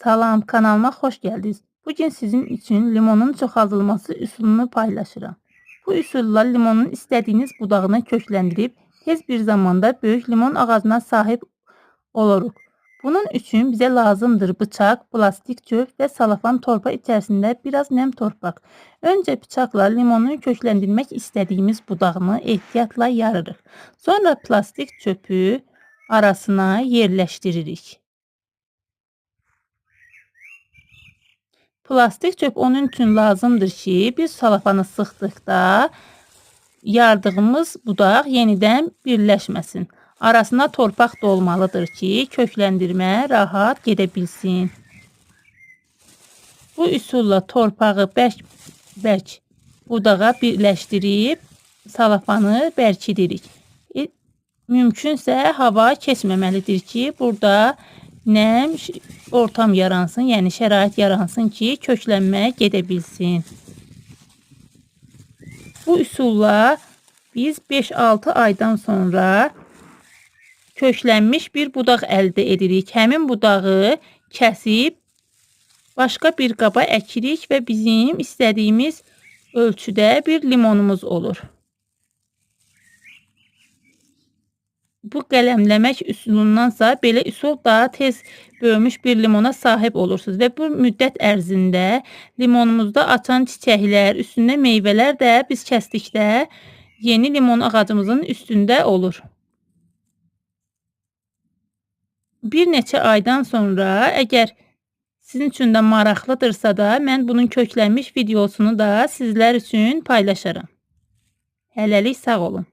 Salam, kanalıma xoş gəldiniz. Bugün sizin için limonun çoxaldılması üsulunu paylaşıram. Bu üsulla limonun istədiyiniz budağını kökləndirib, tez bir zamanda böyük limon ağacına sahib oluruq. Bunun üçün bizə lazımdır bıçaq, plastik çöp və salafan torba içərisində biraz nəm torpaq. Öncə bıçaqla limonu kökləndirmək istədiyimiz budağını ehtiyatla yarırıq. Sonra plastik çöpü arasına yerləşdiririk. Plastik çöp onun üçün lazımdır ki, biz salafanı sıxdıqda yardığımız budaq yenidən birləşməsin. Arasına torpaq da olmalıdır ki, kökləndirmə rahat gedə bilsin. Bu üsulla torpağı bərk budağa birləşdirib salafanı bərkidirik. Mümkünsə hava keçməməlidir ki, burada nəm ortam yaransın, yəni şərait yaransın ki, köklənmə gedə bilsin. Bu üsulla biz 5-6 aydan sonra köklənmiş bir budaq əldə edirik. Həmin budağı kəsib başqa bir qaba əkirik və bizim istədiyimiz ölçüdə bir limonumuz olur. Bu qələmləmək üsulundansa belə üsul daha tez böyümüş bir limona sahib olursunuz və bu müddət ərzində limonumuzda açan çiçəklər, üstündə meyvələr də biz kəsdikdə yeni limon ağacımızın üstündə olur. Bir neçə aydan sonra əgər sizin üçün də maraqlıdırsa da mən bunun köklənmiş videosunu da sizlər üçün paylaşaram. Hələlik sağ olun.